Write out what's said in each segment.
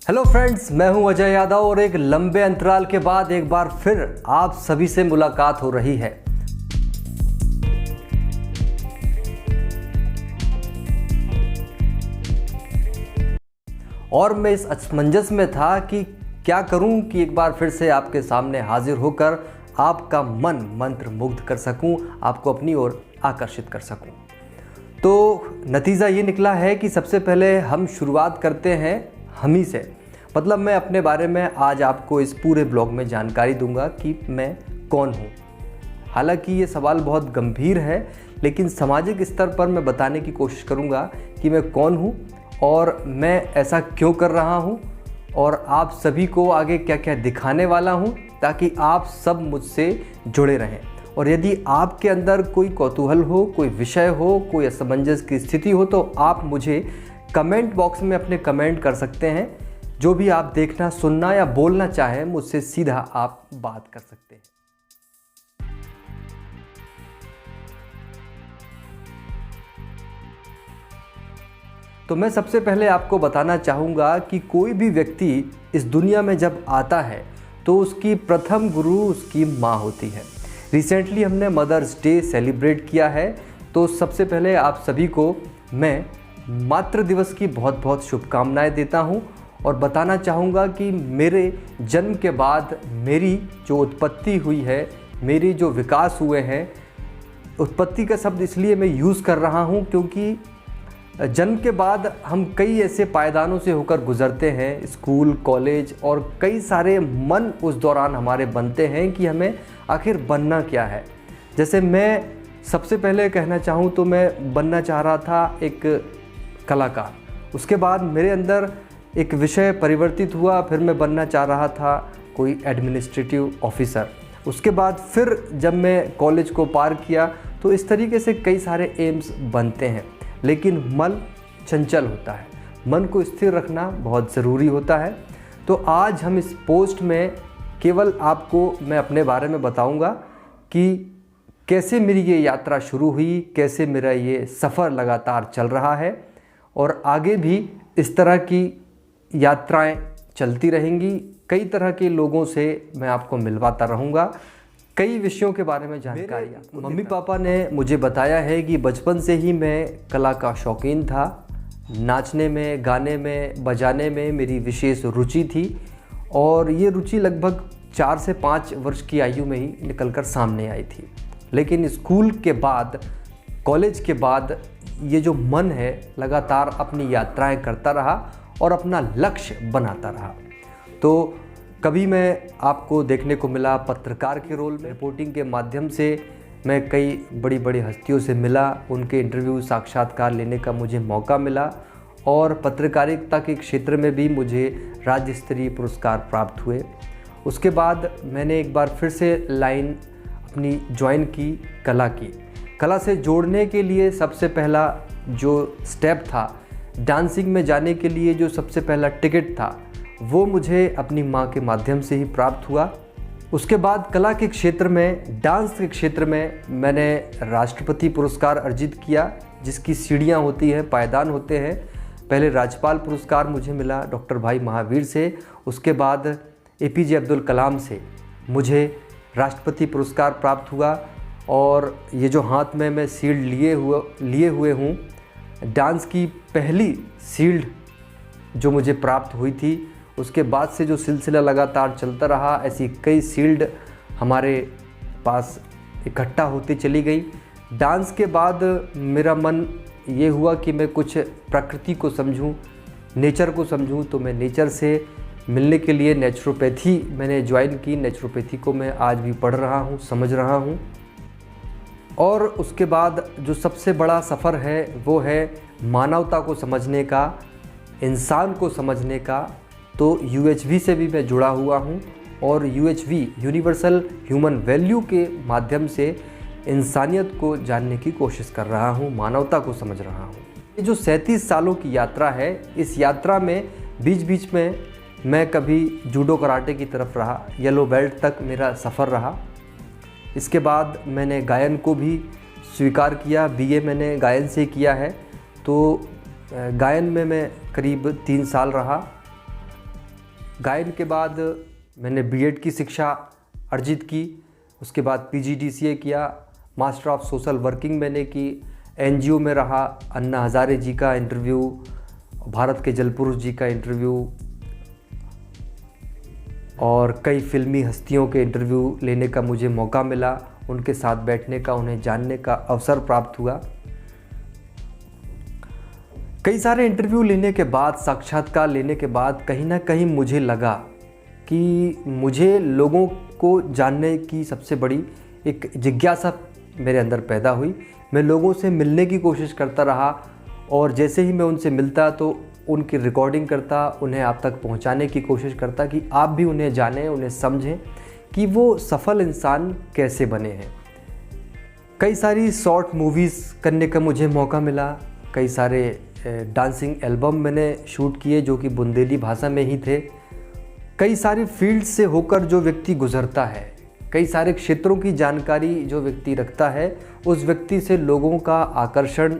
Hello friends, मैं हूं अजय यादव और एक लंबे अंतराल के बाद एक बार फिर आप सभी से मुलाकात हो रही है। और मैं इस असमंजस में था कि क्या करूं कि एक बार फिर से आपके सामने हाजिर होकर आपका मन मंत्र मुग्ध कर सकूं, आपको अपनी ओर आकर्षित कर सकूं। तो नतीजा ये निकला है कि सबसे पहले हम शुरुआत करते हैं हम ही से। मतलब मैं अपने बारे में आज आपको इस पूरे ब्लॉग में जानकारी दूंगा कि मैं कौन हूँ। हालांकि ये सवाल बहुत गंभीर है, लेकिन सामाजिक स्तर पर मैं बताने की कोशिश करूँगा कि मैं कौन हूँ और मैं ऐसा क्यों कर रहा हूँ और आप सभी को आगे क्या क्या दिखाने वाला हूँ, ताकि आप सब मुझसे जुड़े रहें। और यदि आपके अंदर कोई कौतूहल हो, कोई विषय हो, कोई असमंजस की स्थिति हो, तो आप मुझे कमेंट बॉक्स में अपने कमेंट कर सकते हैं। जो भी आप देखना, सुनना या बोलना चाहें, मुझसे सीधा आप बात कर सकते हैं। तो मैं सबसे पहले आपको बताना चाहूँगा कि कोई भी व्यक्ति इस दुनिया में जब आता है तो उसकी प्रथम गुरु उसकी माँ होती है। रिसेंटली हमने मदर्स डे सेलिब्रेट किया है, तो सबसे पहले आप सभी को मैं मातृ दिवस की बहुत बहुत शुभकामनाएं देता हूं और बताना चाहूँगा कि मेरे जन्म के बाद मेरी जो उत्पत्ति हुई है, मेरी जो विकास हुए हैं, उत्पत्ति का शब्द इसलिए मैं यूज़ कर रहा हूँ क्योंकि जन्म के बाद हम कई ऐसे पायदानों से होकर गुज़रते हैं, स्कूल, कॉलेज, और कई सारे मन उस दौरान हमारे बनते हैं कि हमें आखिर बनना क्या है। जैसे मैं सबसे पहले कहना चाहूँ तो मैं बनना चाह रहा था एक कलाकार। उसके बाद मेरे अंदर एक विषय परिवर्तित हुआ, फिर मैं बनना चाह रहा था कोई एडमिनिस्ट्रेटिव ऑफिसर। उसके बाद फिर जब मैं कॉलेज को पार किया तो इस तरीके से कई सारे एम्स बनते हैं, लेकिन मन चंचल होता है, मन को स्थिर रखना बहुत ज़रूरी होता है। तो आज हम इस पोस्ट में केवल आपको मैं अपने बारे में बताऊंगा कि कैसे मेरी ये यात्रा शुरू हुई, कैसे मेरा ये सफ़र लगातार चल रहा है और आगे भी इस तरह की यात्राएं चलती रहेंगी। कई तरह के लोगों से मैं आपको मिलवाता रहूँगा, कई विषयों के बारे में जानकारी। मम्मी पापा ने मुझे बताया है कि बचपन से ही मैं कला का शौकीन था। नाचने में, गाने में, बजाने में मेरी विशेष रुचि थी और ये रुचि लगभग 4 से 5 वर्ष की आयु में ही निकलकर सामने आई थी। लेकिन स्कूल के बाद, कॉलेज के बाद ये जो मन है लगातार अपनी यात्राएं करता रहा और अपना लक्ष्य बनाता रहा। तो कभी मैं आपको देखने को मिला पत्रकार के रोल में, रिपोर्टिंग के माध्यम से मैं कई बड़ी बड़ी हस्तियों से मिला, उनके इंटरव्यू, साक्षात्कार लेने का मुझे मौका मिला और पत्रकारिता के क्षेत्र में भी मुझे राज्य स्तरीय पुरस्कार प्राप्त हुए। उसके बाद मैंने एक बार फिर से लाइन अपनी ज्वाइन की, कला की। कला से जोड़ने के लिए सबसे पहला जो स्टेप था, डांसिंग में जाने के लिए जो सबसे पहला टिकट था, वो मुझे अपनी माँ के माध्यम से ही प्राप्त हुआ। उसके बाद कला के क्षेत्र में, डांस के क्षेत्र में मैंने राष्ट्रपति पुरस्कार अर्जित किया, जिसकी सीढ़ियाँ होती हैं, पायदान होते हैं। पहले राज्यपाल पुरस्कार मुझे मिला डॉक्टर भाई महावीर से, उसके बाद APJ अब्दुल कलाम से मुझे राष्ट्रपति पुरस्कार प्राप्त हुआ। और ये जो हाथ में मैं शील्ड लिए हुए हूँ, डांस की पहली शील्ड जो मुझे प्राप्त हुई थी, उसके बाद से जो सिलसिला लगातार चलता रहा, ऐसी कई शील्ड हमारे पास इकट्ठा होती चली गई। डांस के बाद मेरा मन ये हुआ कि मैं कुछ प्रकृति को समझूं, नेचर को समझूं, तो मैं नेचर से मिलने के लिए नेचुरोपैथी मैंने ज्वाइन की। नेचुरोपैथी को मैं आज भी पढ़ रहा हूँ, समझ रहा हूँ। और उसके बाद जो सबसे बड़ा सफ़र है वो है मानवता को समझने का, इंसान को समझने का। तो UHV से भी मैं जुड़ा हुआ हूँ और UHV यूनिवर्सल ह्यूमन वैल्यू के माध्यम से इंसानियत को जानने की कोशिश कर रहा हूँ, मानवता को समझ रहा हूँ। ये जो 37 सालों की यात्रा है, इस यात्रा में बीच बीच में मैं कभी जूडो कराटे की तरफ रहा, येलो बेल्ट तक मेरा सफ़र रहा। इसके बाद मैंने गायन को भी स्वीकार किया, BA मैंने गायन से किया है। तो गायन में मैं करीब 3 साल रहा गायन के बाद मैंने बीएड की शिक्षा अर्जित की, उसके बाद पीजीडीसीए किया, मास्टर ऑफ सोशल वर्किंग मैंने की, एनजीओ में रहा, अन्ना हज़ारे जी का इंटरव्यू, भारत के जल पुरुष जी का इंटरव्यू और कई फिल्मी हस्तियों के इंटरव्यू लेने का मुझे मौका मिला, उनके साथ बैठने का, उन्हें जानने का अवसर प्राप्त हुआ। कई सारे इंटरव्यू लेने के बाद, साक्षात्कार लेने के बाद कहीं ना कहीं मुझे लगा कि मुझे लोगों को जानने की सबसे बड़ी एक जिज्ञासा मेरे अंदर पैदा हुई। मैं लोगों से मिलने की कोशिश करता रहा और जैसे ही मैं उनसे मिलता तो उनकी रिकॉर्डिंग करता, उन्हें आप तक पहुंचाने की कोशिश करता कि आप भी उन्हें जानें, उन्हें समझें कि वो सफल इंसान कैसे बने हैं। कई सारी शॉर्ट मूवीज़ करने का मुझे मौका मिला, कई सारे डांसिंग एल्बम मैंने शूट किए जो कि बुंदेली भाषा में ही थे। कई सारी फील्ड से होकर जो व्यक्ति गुजरता है, कई सारे क्षेत्रों की जानकारी जो व्यक्ति रखता है, उस व्यक्ति से लोगों का आकर्षण,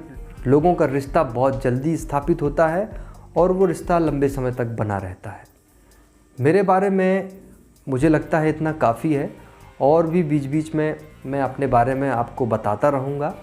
लोगों का रिश्ता बहुत जल्दी स्थापित होता है और वो रिश्ता लंबे समय तक बना रहता है। मेरे बारे में मुझे लगता है इतना काफ़ी है, और भी बीच बीच में मैं अपने बारे में आपको बताता रहूँगा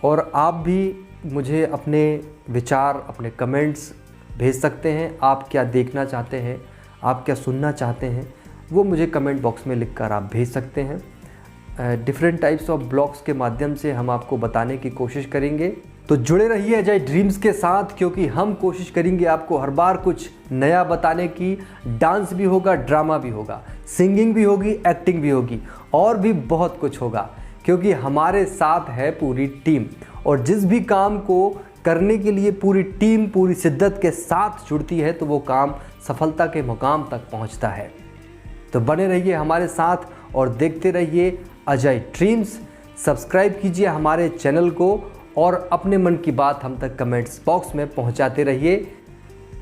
और आप भी मुझे अपने विचार, अपने कमेंट्स भेज सकते हैं। आप क्या देखना चाहते हैं, आप क्या सुनना चाहते हैं, वो मुझे कमेंट बॉक्स में लिखकर आप भेज सकते हैं। डिफरेंट टाइप्स ऑफ ब्लॉग्स के माध्यम से हम आपको बताने की कोशिश करेंगे। तो जुड़े रहिए अजय ड्रीम्स के साथ, क्योंकि हम कोशिश करेंगे आपको हर बार कुछ नया बताने की। डांस भी होगा, ड्रामा भी होगा, सिंगिंग भी होगी, एक्टिंग भी होगी और भी बहुत कुछ होगा, क्योंकि हमारे साथ है पूरी टीम। और जिस भी काम को करने के लिए पूरी टीम पूरी शिद्दत के साथ जुड़ती है तो वो काम सफलता के मुकाम तक पहुंचता है। तो बने रहिए हमारे साथ और देखते रहिए अजय ड्रीम्स। सब्सक्राइब कीजिए हमारे चैनल को और अपने मन की बात हम तक कमेंट्स बॉक्स में पहुंचाते रहिए।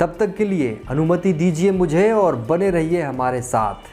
तब तक के लिए अनुमति दीजिए मुझे और बने रहिए हमारे साथ।